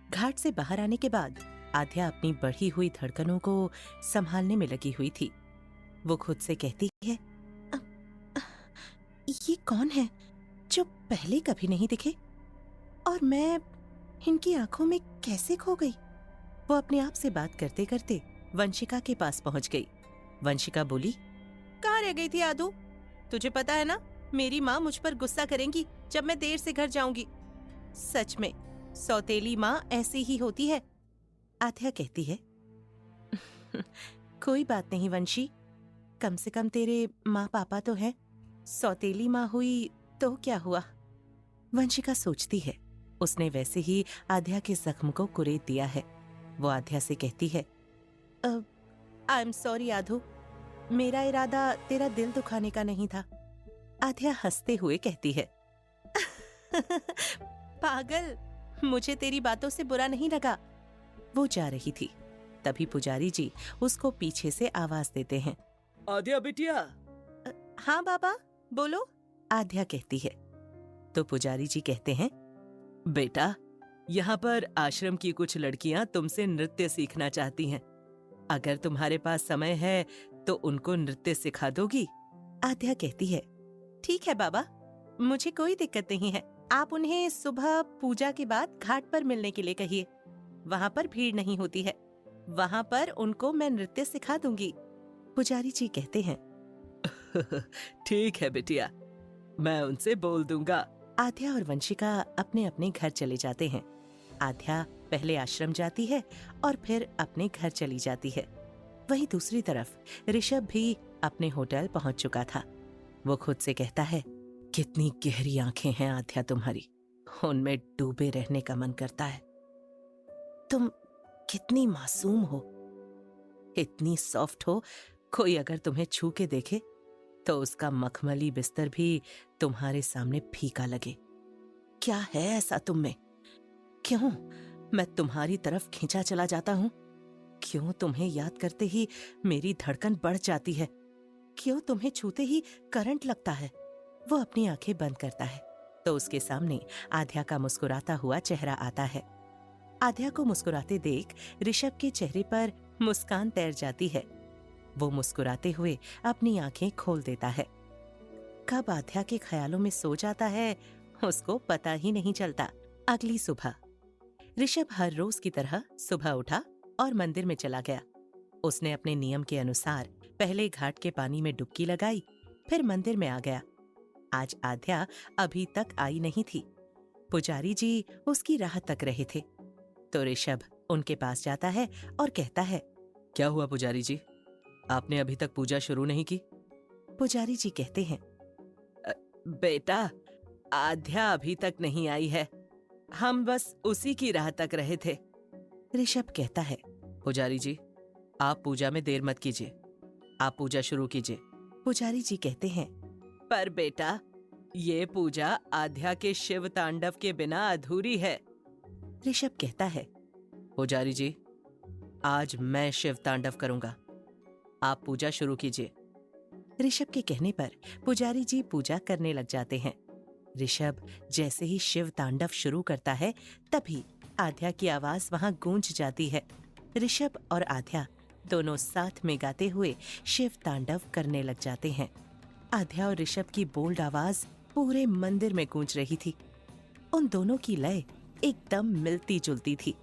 घाट से बाहर आने के बाद आध्या अपनी बढ़ी हुई धड़कनों को संभालने में लगी हुई थी। वो खुद से कहती है, ये कौन है जो पहले कभी नहीं दिखे और मैं इनकी आंखों में कैसे खो गई। वो अपने आप से बात करते करते वंशिका के पास पहुंच गई। वंशिका बोली, कहाँ रह गई थी आदू? तुझे पता है ना, मेरी माँ मुझ पर गुस्सा करेंगी जब मैं देर से घर जाऊंगी। सच में सौतेली माँ ऐसी ही होती है। आध्या कहती है, कोई बात नहीं वंशी, कम से कम तेरे माँ पापा तो हैं। सौतेली माँ हुई तो क्या हुआ। वंशिका सोचती है, उसने वैसे ही आध्या के जख्म को कुरेद दिया है। वो आध्या से कहती है, आई एम सॉरी आधु, मेरा इरादा तेरा दिल दुखाने का नहीं था। आध्या हंसते हुए कहती है, पागल, मुझे तेरी बातों से बुरा नहीं लगा। वो जा रही थी, तभी पुजारी जी उसको पीछे से आवाज देते हैं, आध्या बिटिया। हाँ बाबा बोलो, आध्या कहती है। तो पुजारी जी कहते हैं, बेटा, यहाँ पर आश्रम की कुछ लड़कियां तुमसे नृत्य सीखना चाहती हैं। अगर तुम्हारे पास समय है तो उनको नृत्य सिखा दोगी? आध्या कहती है, ठीक है बाबा, मुझे कोई दिक्कत नहीं है। आप उन्हें सुबह पूजा के बाद घाट पर मिलने के लिए कहिए। वहाँ पर भीड़ नहीं होती है, वहाँ पर उनको मैं नृत्य सिखा दूंगी। पुजारी जी कहते हैं, ठीक है बिटिया, मैं उनसे बोल दूंगा। आध्या और वंशिका अपने अपने घर चले जाते हैं। आध्या पहले आश्रम जाती है और फिर अपने घर चली जाती है। वहीं दूसरी तरफ ऋषभ भी अपने होटल पहुंच चुका था। वो खुद से कहता है, कितनी गहरी आंखें हैं आध्या तुम्हारी, उनमें डूबे रहने का मन करता है। तुम कितनी मासूम हो, इतनी सॉफ्ट हो, कोई अगर तुम्हें छू के देखे तो उसका मखमली बिस्तर भी तुम्हारे सामने फीका लगे। क्या है ऐसा तुम में? क्यों मैं तुम्हारी तरफ खींचा चला जाता हूं? क्यों तुम्हें याद करते ही मेरी धड़कन बढ़ जाती है? क्यों तुम्हें छूते ही करंट लगता है? वो अपनी आंखें बंद करता है तो उसके सामने आध्या का मुस्कुराता हुआ चेहरा आता है। आध्या को मुस्कुराते देख ऋषभ के चेहरे पर मुस्कान तैर जाती है। वो मुस्कुराते हुए अपनी आंखें खोल देता है। कब आध्या के ख्यालों में सो जाता है उसको पता ही नहीं चलता। अगली सुबह ऋषभ हर रोज की तरह सुबह उठा और मंदिर में चला गया। उसने अपने नियम के अनुसार पहले घाट के पानी में डुबकी लगाई, फिर मंदिर में आ गया। आज आध्या अभी तक आई नहीं थी। पुजारी जी उसकी राह तक रहे थे तो ऋषभ उनके पास जाता है और कहता है, क्या हुआ पुजारी जी, आपने अभी तक पूजा शुरू नहीं की? पुजारी जी कहते हैं, बेटा, आध्या अभी तक नहीं आई है, हम बस उसी की राह तक रहे थे। ऋषभ कहता है, पुजारी जी, आप पूजा में देर मत कीजिए, आप पूजा शुरू कीजिए। पुजारी जी कहते हैं, पर बेटा, ये पूजा आध्या के शिव तांडव के बिना अधूरी है। ऋषभ कहता है, पुजारी जी, आज मैं शिव तांडव करूंगा, आप पूजा शुरू कीजिए। ऋषभ के कहने पर पुजारी जी पूजा करने लग जाते हैं। ऋषभ जैसे ही शिव तांडव शुरू करता है तभी आध्या की आवाज वहां गूंज जाती है। ऋषभ और आध्या दोनों साथ में गाते हुए शिव तांडव करने लग जाते हैं। आध्या और ऋषभ की बोल्ड आवाज पूरे मंदिर में गूंज रही थी। उन दोनों की लय एकदम मिलती जुलती थी।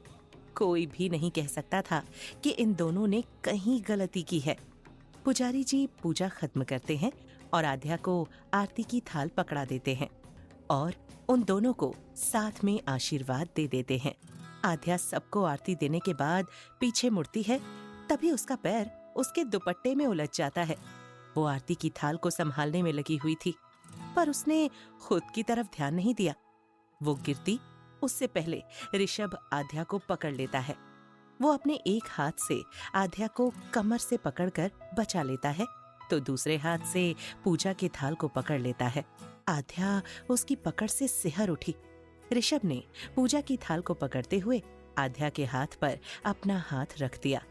कोई भी नहीं कह सकता था कि इन दोनों ने कहीं गलती की है। पुजारी जी पूजा खत्म करते हैं और आध्या को आरती की थाल पकड़ा देते हैं और उन दोनों को साथ में आशीर्वाद दे देते हैं। आध्या सबको आरती देने के बाद पीछे मुड़ती है, तभी उसका पैर उसके दुपट्टे में उलझ जाता है। वो आरती की थाल को संभालने में लगी हुई थी, पर उसने खुद की तरफ ध्यान नहीं दिया। वो गिरती उससे पहले ऋषभ आध्या को पकड़ लेता है। वो अपने एक हाथ से आध्या को कमर से पकड़कर बचा लेता है तो दूसरे हाथ से पूजा की थाल को पकड़ लेता है। आध्या उसकी पकड़ से सिहर उठी। ऋषभ ने पूजा की थाल को पकड़ते हुए आध्या के हाथ पर अपना हाथ रख दिया।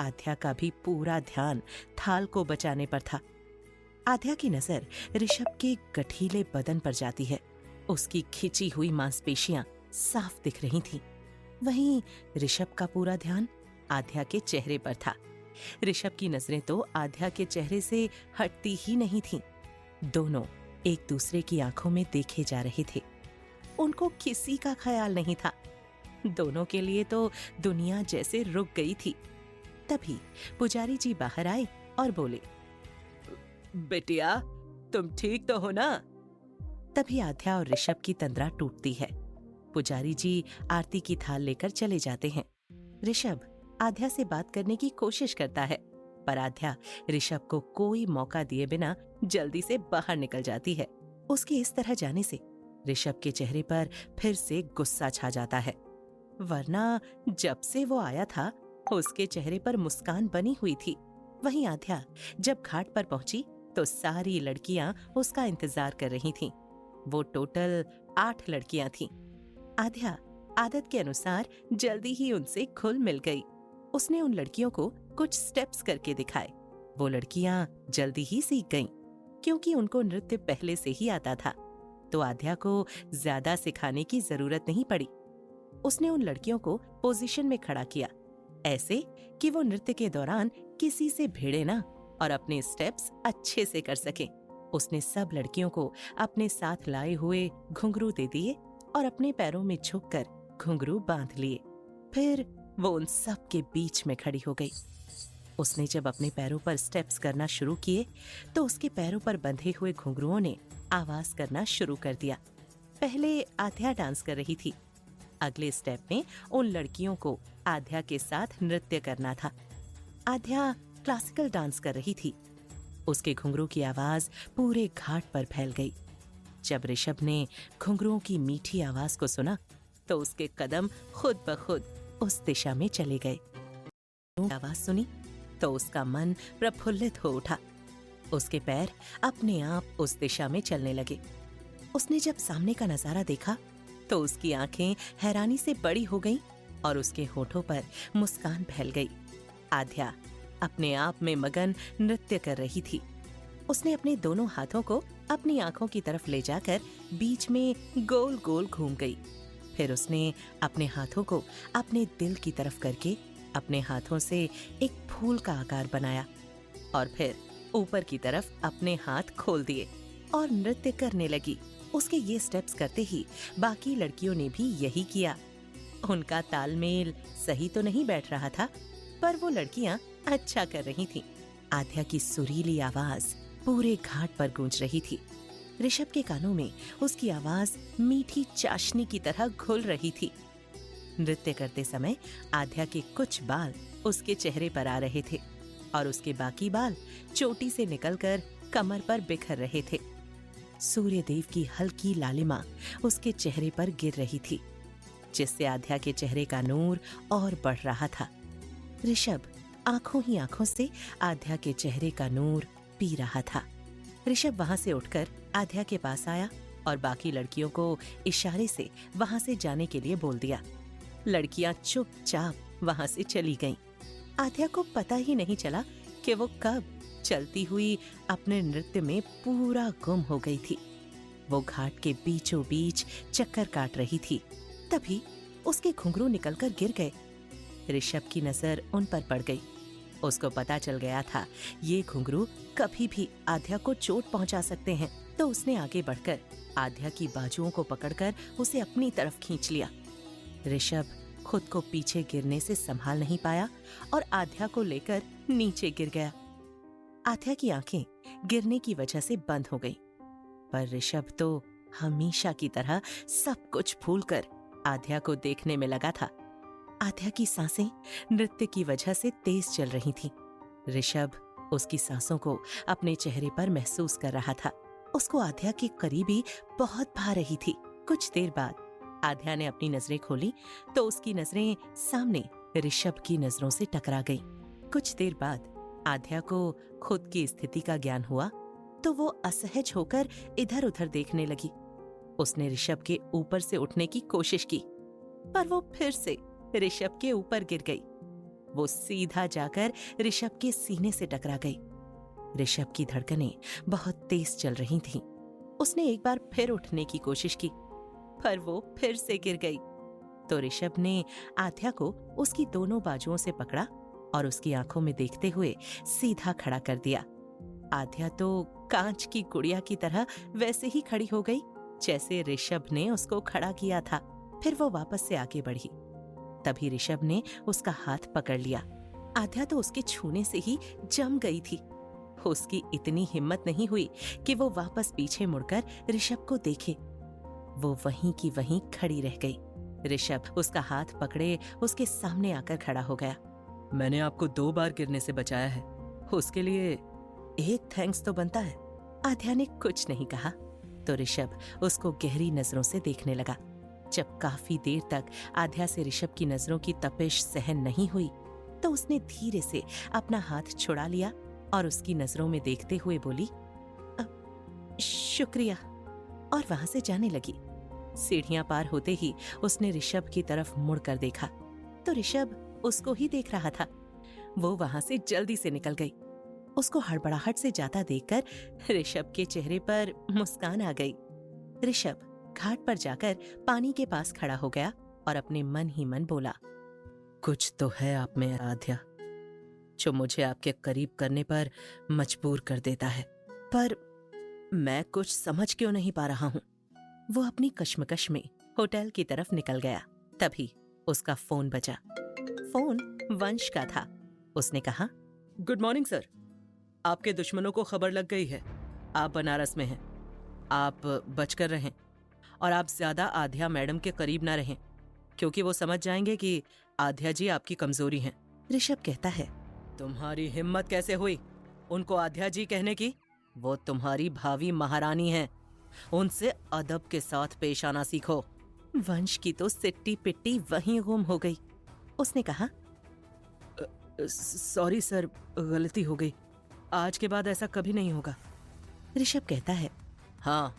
आध्या का भी पूरा ध्यान थाल को बचाने पर था। आध्या की नजर ऋषभ के गठीले बदन पर जाती है। उसकी खिंची हुई मांसपेशियां साफ दिख रही थीं। वहीं ऋषभ का पूरा ध्यान आध्या के चेहरे पर था। ऋषभ की नजरें तो आध्या के चेहरे से हटती ही नहीं थीं। दोनों एक दूसरे की आंखों में देखे जा रहे थे। उनको किसी का ख्याल नहीं था। दोनों के लिए तो दुनिया जैसे रुक गई थी। तभी पुजारी जी बाहर आए और बोले, बिटिया, तुम ठीक तो हो ना? तभी आध्या और ऋषभ की तंद्रा टूटती है। पुजारी जी आरती की थाल लेकर चले जाते हैं। ऋषभ आध्या से बात करने की कोशिश करता है, पर आध्या ऋषभ को कोई मौका दिए बिना जल्दी से बाहर निकल जाती है। उसके इस तरह जाने से ऋषभ के चेहरे पर फिर से गुस्सा छा जाता है, वरना जब से वो आया था उसके चेहरे पर मुस्कान बनी हुई थी। वहीं आध्या जब घाट पर पहुंची तो सारी लड़कियां उसका इंतजार कर रही थीं। वो टोटल 8 लड़कियां थीं। आध्या आदत के अनुसार जल्दी ही उनसे घुल मिल गई। उसने उन लड़कियों को कुछ स्टेप्स करके दिखाए। वो लड़कियां जल्दी ही सीख गईं, क्योंकि उनको नृत्य पहले से ही आता था, तो आध्या को ज्यादा सिखाने की जरूरत नहीं पड़ी। उसने उन लड़कियों को पोजीशन में खड़ा किया, ऐसे कि वो नृत्य के दौरान किसी से भिड़े ना और अपने स्टेप्स अच्छे से कर सकें। उसने सब लड़कियों को अपने साथ लाए हुए घुंघरू दे दिए और अपने पैरों में झुककर घुंघरू बांध लिए। फिर वो उन सब के बीच में खड़ी हो गई। उसने जब अपने पैरों पर स्टेप्स करना शुरू किए तो उसके पैरों पर बंधे हुए घुंघरुओं ने आवाज करना शुरू कर दिया। पहले आध्या डांस कर रही थी। अगले स्टेप में उन लड़कियों को आध्या के साथ नृत्य करना था। आध्या क्लासिकल डांस कर रही थी। उसके घुंघरू की आवाज पूरे घाट पर फैल गई। जब ऋषभ ने घुंघरुओं की मीठी आवाज को सुना तो उसके कदम खुद ब खुद उस दिशा में चले गए। आवाज सुनी तो उसका मन प्रफुल्लित हो उठा। उसके पैर अपने आप उस दिशा में चलने लगे। उसने जब सामने का नजारा देखा तो उसकी आंखें हैरानी से बड़ी हो गईं और उसके होठों पर मुस्कान फैल गई। आध्या अपने आप में मगन नृत्य कर रही थी। उसने अपने दोनों हाथों को अपनी आंखों की तरफ ले जाकर बीच में गोल गोल घूम गई। फिर उसने अपने हाथों को अपने दिल की तरफ करके अपने हाथों से एक फूल का आकार बनाया और फिर ऊपर की तरफ अपने हाथ खोल दिए और नृत्य करने लगी। उसके ये स्टेप्स करते ही बाकी लड़कियों ने भी यही किया। उनका तालमेल सही तो नहीं बैठ रहा था, पर वो लड़कियां अच्छा कर रही थीं। आध्या की सुरीली आवाज पूरे घाट पर गूंज रही थी। ऋषभ के कानों में उसकी आवाज मीठी चाशनी की तरह घुल रही थी। नृत्य करते समय आध्या के कुछ बाल उसके चेहरे पर आ रहे थे और उसके बाकी बाल चोटी से निकलकर कमर पर बिखर रहे थे। सूर्य देव की हल्की लालिमा उसके चेहरे पर गिर रही थी, जिससे आध्या के चेहरे का नूर और बढ़ रहा था। ऋषभ आंखों ही आंखों से आध्या के चेहरे का नूर पी रहा था। ऋषभ वहां से उठकर आध्या के पास आया और बाकी लड़कियों को इशारे से वहां से जाने के लिए बोल दिया। लड़कियां चुपचाप वहां से चली गईं। आध्या को पता ही नहीं चला कि वो कब चलती हुई अपने नृत्य में पूरा गुम हो गई थी। वो घाट के बीचों बीच चक्कर काट रही थी। तभी उसके घुंघरू निकलकर गिर गए। ऋषभ की नजर उन पर पड़ गई। उसको पता चल गया था ये घुंघरू कभी भी आध्या को चोट पहुंचा सकते हैं, तो उसने आगे बढ़कर आध्या की बाजुओं को पकड़कर उसे अपनी तरफ खींच लिया। ऋषभ खुद को पीछे गिरने से संभाल नहीं पाया और आध्या को लेकर नीचे गिर गया। आध्या की आंखें गिरने की वजह से बंद हो गईं, पर ऋषभ तो हमेशा की तरह सब कुछ भूलकर आध्या को देखने में लगा था। आध्या की सांसें नृत्य की वजह से तेज चल रही थीं। ऋषभ उसकी सांसों को अपने चेहरे पर महसूस कर रहा था। उसको आध्या के करीबी बहुत भा रही थी। कुछ देर बाद आध्या ने अपनी नजरें खोली तो उसकी नजरें सामने ऋषभ की नजरों से टकरा गईं। कुछ देर बाद आध्या को खुद की स्थिति का ज्ञान हुआ तो वो असहज होकर इधर-उधर देखने लगी। उसने ऋषभ के ऊपर से उठने की कोशिश की, पर वो फिर से ऋषभ के ऊपर गिर गई। वो सीधा जाकर ऋषभ के सीने से टकरा गई। ऋषभ की धड़कनें बहुत तेज चल रही थीं। उसने एक बार फिर उठने की कोशिश की, पर वो फिर से गिर गई। तो ऋषभ ने आध्या को उसकी दोनों बाजुओं से पकड़ा और उसकी आंखों में देखते हुए सीधा खड़ा कर दिया। आध्या तो कांच की गुड़िया की तरह वैसे ही खड़ी हो गई जैसे ऋषभ ने उसको खड़ा किया था। फिर वो वापस से आगे बढ़ी। तभी ऋषभ ने उसका हाथ पकड़ लिया। आध्या तो उसके छूने से ही जम गई थी। उसकी इतनी हिम्मत नहीं हुई कि वो वापस पीछे मुड़कर ऋषभ को देखे। वो वहीं की वहीं खड़ी रह गई। ऋषभ उसका हाथ पकड़े उसके सामने आकर खड़ा हो गया। मैंने आपको 2 बार गिरने से बचाया है, उसके लिए एक थैंक्स तो बनता है। आध्या ने कुछ नहीं कहा तो ऋषभ उसको गहरी नजरों से देखने लगा। जब काफी देर तक आध्या से ऋषभ की नजरों की तपिश सहन नहीं हुई तो उसने धीरे से अपना हाथ छुड़ा लिया और उसकी नजरों में देखते हुए बोली, शुक्रिया, और वहां से जाने लगी। सीढ़ियां पार होते ही उसने ऋषभ की तरफ मुड़कर देखा तो ऋषभ उसको ही देख रहा था। वो वहां से जल्दी से निकल गई। उसको हड़बड़ाहट से जाता देखकर ऋषभ के चेहरे पर मुस्कान आ गई। ऋषभ घाट पर जाकर पानी के पास खड़ा हो गया और अपने मन ही मन बोला, कुछ तो है आप में आध्या, जो मुझे आपके करीब करने पर मजबूर कर देता है, पर मैं कुछ समझ क्यों नहीं पा रहा हूँ। वो अपनी कश्मकश में होटल की तरफ निकल गया। तभी उसका फोन बजा। फोन वंश का था। उसने कहा, गुड मॉर्निंग सर, आपके दुश्मनों को खबर लग गई है, आप बनारस में हैं। आप बचकर रहें और आप ज्यादा आध्या मैडम के करीब ना रहें, क्योंकि वो समझ जाएंगे कि आध्या जी आपकी कमजोरी हैं। ऋषभ कहता है, तुम्हारी हिम्मत कैसे हुई उनको आध्या जी कहने की? वो तुम्हारी भावी महारानी हैं, उनसे अदब के साथ पेश आना सीखो। वंश की तो सिट्टी पिट्टी वहीं गुम हो गई। उसने कहा, सॉरी सर, गलती हो गई, आज के बाद ऐसा कभी नहीं होगा। ऋषभ कहता है, हाँ,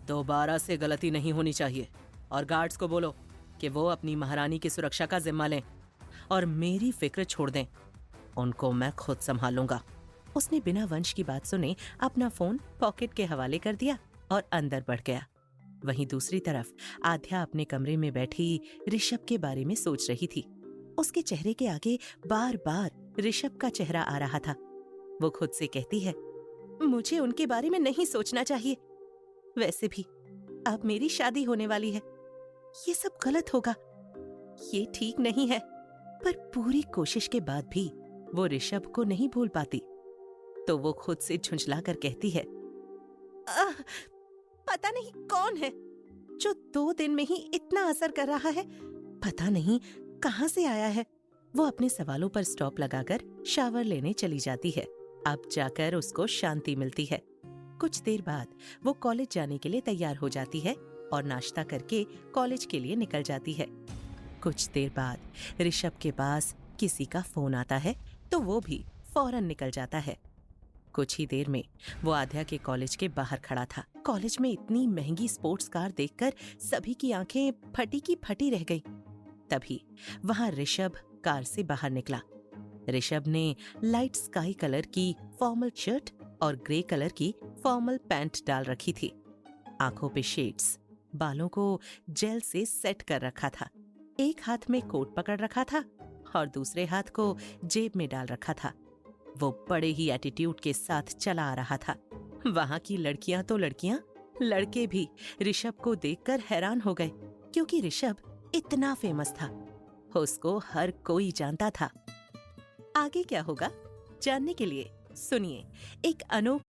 दोबारा से गलती नहीं होनी चाहिए। और गार्ड्स को बोलो कि वो अपनी महारानी की सुरक्षा का जिम्मा लें और मेरी फिक्र छोड़ दें, उनको मैं खुद संभालूंगा। उसने बिना वंश की बात सुने अपना फोन पॉकेट के हवाले कर दिया और अंदर बढ़ गया। वहीं दूसरी तरफ आध्या अपने कमरे में बैठी ऋषभ के बारे में सोच रही थी। उसके चेहरे के आगे बार बार ऋषभ का चेहरा आ रहा था। वो खुद से कहती है, मुझे उनके बारे में नहीं सोचना चाहिए। वैसे भी अब मेरी शादी होने वाली है, ये सब गलत होगा, ये ठीक नहीं है। पर पूरी कोशिश के बाद भी वो ऋषभ को नहीं भूल पाती। तो वो खुद से झुंझलाकर कहती है, पता नहीं कौन है जो 2 दिन में ही इतना असर कर रहा है। पता नहीं कहां से आया है। वो अपने सवालों पर स्टॉप लगाकर शावर लेने चली जाती है। अब जाकर उसको शांति मिलती है। कुछ देर बाद वो कॉलेज जाने के लिए तैयार हो जाती है और नाश्ता करके कॉलेज के लिए निकल जाती है। कुछ देर बाद ऋषभ के पास किसी का फोन आता है तो वो भी फौरन निकल जाता है। कुछ ही देर में वो आध्या के कॉलेज के बाहर खड़ा था। कॉलेज में इतनी महंगी स्पोर्ट्स कार देखकर सभी की आंखें फटी की फटी रह गई। तभी वहां ऋषभ कार से बाहर निकला। ऋषभ ने लाइट स्काई कलर की फॉर्मल शर्ट और ग्रे कलर की फॉर्मल पैंट डाल रखी थी। आंखों पे शेड्स, बालों को जेल से सेट कर रखा था। एक हाथ में कोट पकड़ रखा था और दूसरे हाथ को जेब में डाल रखा था। वो बड़े ही एटीट्यूड के साथ चला आ रहा था। वहां की लड़कियां तो लड़कियां, लड़के भी ऋषभ को देखकर हैरान हो गए, क्योंकि ऋषभ इतना फेमस था। उसको हर कोई जानता था। आगे क्या होगा जानने के लिए सुनिए एक अनोखी